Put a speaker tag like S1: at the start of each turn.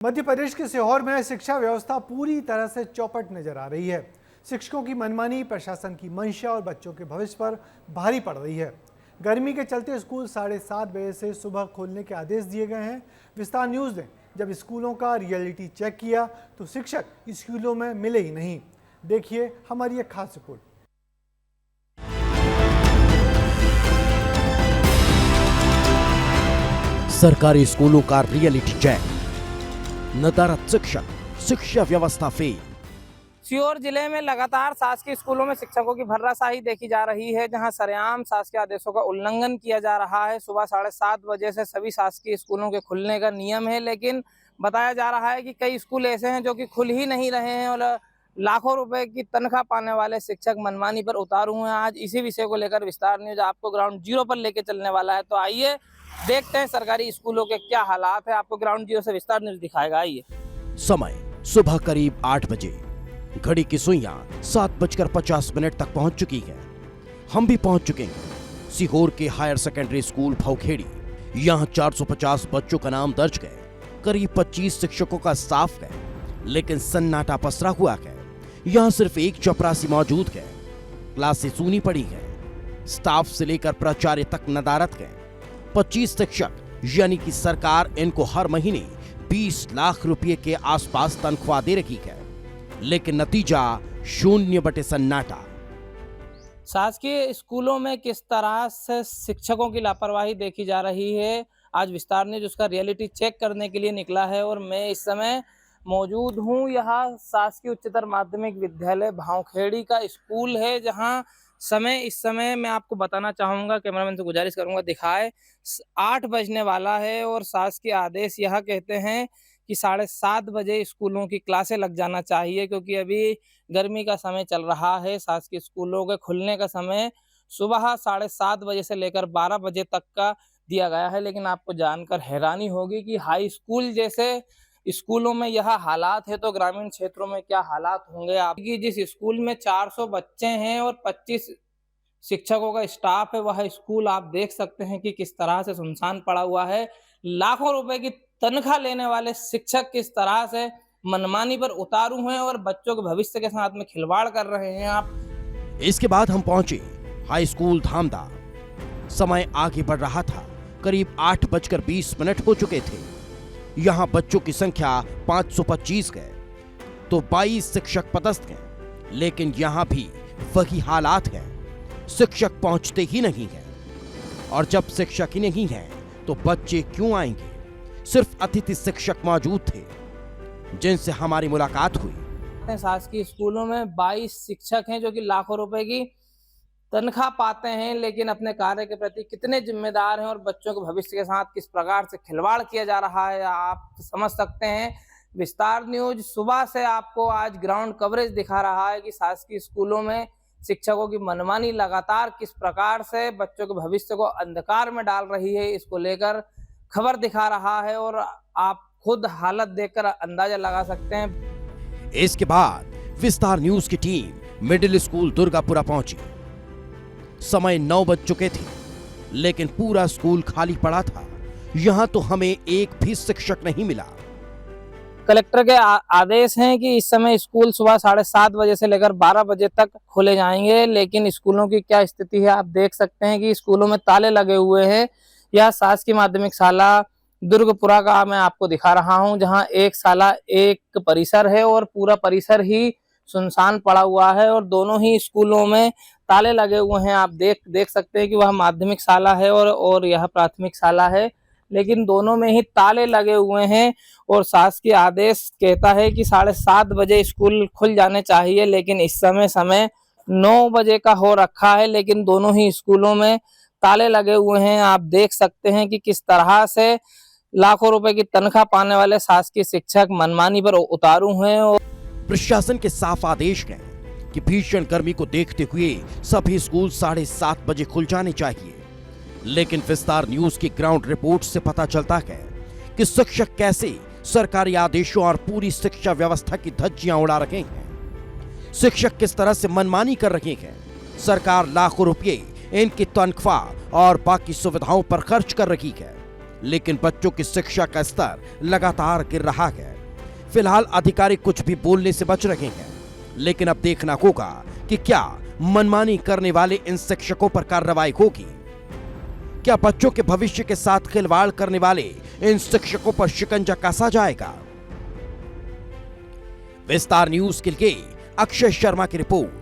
S1: मध्य प्रदेश के सीहोर में शिक्षा व्यवस्था पूरी तरह से चौपट नजर आ रही है। शिक्षकों की मनमानी, प्रशासन की मंशा और बच्चों के भविष्य पर भारी पड़ रही है। गर्मी के चलते स्कूल 7:30 बजे से सुबह खोलने के आदेश दिए गए हैं। विस्तार न्यूज़ ने जब स्कूलों का रियलिटी चेक किया तो शिक्षक स्कूलों में मिले ही नहीं। देखिए हमारी एक खास रिपोर्ट।
S2: सरकारी स्कूलों का रियलिटी चेक, नदारद शिक्षक, शिक्षा व्यवस्था फेल।
S3: सीहोर जिले में लगातार शासकीय स्कूलों में शिक्षकों की भर्राशाही देखी जा रही है, जहां सरेआम शासकीय आदेशों का उल्लंघन किया जा रहा है। सुबह 7:30 बजे से सभी शासकीय स्कूलों के खुलने का नियम है, लेकिन बताया जा रहा है कि कई स्कूल ऐसे हैं जो कि खुल ही नहीं रहे हैं और लाखों रुपए की तनख्वाह पाने वाले शिक्षक मनमानी पर उतारू हैं। आज इसी विषय को लेकर विस्तार न्यूज आपको ग्राउंड जीरो पर लेके चलने वाला है। तो आइए देखते हैं सरकारी स्कूलों के क्या हालात है। आपको ग्राउंड जीरो से विस्तार न्यूज दिखाएगा। आइए।
S2: समय सुबह करीब 8 बजे। घड़ी की सुइयां 7:50 तक पहुंच चुकी है। हम भी पहुंच चुके हैं सीहोर के हायर सेकेंडरी स्कूल भौखेड़ी। यहां 450 बच्चों का नाम दर्ज है, करीब 25 शिक्षकों का स्टाफ है, लेकिन सन्नाटा पसरा हुआ है। यहां सिर्फ एक चपरासी मौजूद है। क्लासें सूनी पड़ी है। स्टाफ से लेकर प्राचार्य तक नदारद है। 25 शिक्षक यानी कि सरकार इनको हर महीने 20 लाख रुपए के आसपास तनख्वाह दे रही है, लेकिन नतीजा शून्य बटे सन्नाटा।
S3: शासकीय स्कूलों में किस तरह से शिक्षकों की लापरवाही देखी जा रही है, आज विस्तार ने उसका रियलिटी चेक करने के लिए निकला है। और मैं इस समय मौजूद हूँ यहाँ शासकीय उच्चतर माध्यमिक विद्यालय भौखेड़ी का स्कूल है, जहाँ इस समय मैं आपको बताना चाहूँगा, कैमरामैन से गुजारिश करूँगा दिखाए, 8 बजने वाला है और शासकीय आदेश यह कहते हैं कि 7:30 बजे स्कूलों की क्लासें लग जाना चाहिए, क्योंकि अभी गर्मी का समय चल रहा है। शासकीय स्कूलों के खुलने का समय सुबह 7:30 बजे से लेकर 12 बजे तक का दिया गया है। लेकिन आपको जानकर हैरानी होगी कि हाई स्कूल जैसे स्कूलों में यह हालात है, तो ग्रामीण क्षेत्रों में क्या हालात होंगे। आपकी जिस स्कूल में 400 बच्चे हैं और 25 शिक्षकों का स्टाफ है, वह स्कूल आप देख सकते हैं कि किस तरह से सुनसान पड़ा हुआ है। लाखों रुपए की तनख्वाह लेने वाले शिक्षक किस तरह से मनमानी पर उतारू हैं और बच्चों के भविष्य के साथ में खिलवाड़ कर रहे हैं। आप
S2: इसके बाद हम पहुंचे हाई स्कूल धामदा। समय आगे बढ़ रहा था। करीब 8:20 हो चुके थे। यहाँ बच्चों की संख्या 525 है, तो 22 शिक्षक पदस्थ हैं, लेकिन यहाँ भी वही हालात हैं। शिक्षक पहुंचते ही नहीं हैं, और जब शिक्षक ही नहीं हैं, तो बच्चे क्यों आएंगे। सिर्फ अतिथि शिक्षक मौजूद थे जिनसे हमारी मुलाकात हुई।
S3: शासकीय स्कूलों में 22 शिक्षक हैं जो कि लाखों रुपए की तनख्वाह पाते हैं, लेकिन अपने कार्य के प्रति कितने जिम्मेदार हैं और बच्चों के भविष्य के साथ किस प्रकार से खिलवाड़ किया जा रहा है, आप समझ सकते हैं। विस्तार न्यूज सुबह से आपको आज ग्राउंड कवरेज दिखा रहा है कि शासकीय स्कूलों में शिक्षकों की मनमानी लगातार किस प्रकार से बच्चों के भविष्य को अंधकार में डाल रही है, इसको लेकर खबर दिखा रहा है और आप खुद हालत देखकर अंदाजा लगा सकते हैं।
S2: इसके बाद विस्तार न्यूज की टीम मिडिल स्कूल दुर्गापुरा पहुंची। समय 9 बज चुके थे, लेकिन पूरा स्कूल खाली पड़ा था। यहां तो हमें एक भी शिक्षक नहीं मिला।
S3: कलेक्टर के आदेश हैं कि इस समय स्कूल सुबह 7:30 बजे से लेकर 12 बजे तक खोले जाएंगे, लेकिन स्कूलों की क्या स्थिति है आप देख सकते हैं कि स्कूलों में ताले लगे हुए हैं। यह शासकीय माध्यमिक शाला दुर्गपुरा का मैं आपको दिखा रहा हूं, जहां एक शाला एक परिसर है और पूरा परिसर ही सुनसान पड़ा हुआ है और दोनों ही स्कूलों में ताले लगे हुए हैं। आप देख सकते हैं कि वह माध्यमिक शाला है और यह प्राथमिक शाला है, लेकिन दोनों में ही ताले लगे हुए हैं। और शासकीय आदेश कहता है कि 7:30 बजे स्कूल खुल जाने चाहिए, लेकिन इस समय 9 बजे का हो रखा है, लेकिन दोनों ही स्कूलों में ताले लगे हुए हैं। आप देख सकते हैं कि किस तरह से लाखों रुपए की तनख्वाह पाने वाले शासकीय शिक्षक मनमानी पर उतारू हैं। और
S2: प्रशासन के साफ आदेश हैं कि भीषण गर्मी को देखते हुए सभी स्कूल 7:30 बजे खुल जाने चाहिए, लेकिन विस्तार न्यूज की ग्राउंड रिपोर्ट से पता चलता है कि शिक्षक कैसे सरकारी आदेशों और पूरी शिक्षा व्यवस्था की धज्जियां उड़ा रहे हैं। शिक्षक किस तरह से मनमानी कर रहे हैं। सरकार लाखों रुपए इनकी तनख्वाह और बाकी सुविधाओं पर खर्च कर रही है, लेकिन बच्चों की शिक्षा का स्तर लगातार गिर रहा है। फिलहाल अधिकारी कुछ भी बोलने से बच रहे हैं, लेकिन अब देखना होगा कि क्या मनमानी करने वाले इन शिक्षकों पर कार्रवाई होगी। क्या बच्चों के भविष्य के साथ खिलवाड़ करने वाले इन शिक्षकों पर शिकंजा कसा जाएगा। विस्तार न्यूज के लिए अक्षय शर्मा की रिपोर्ट।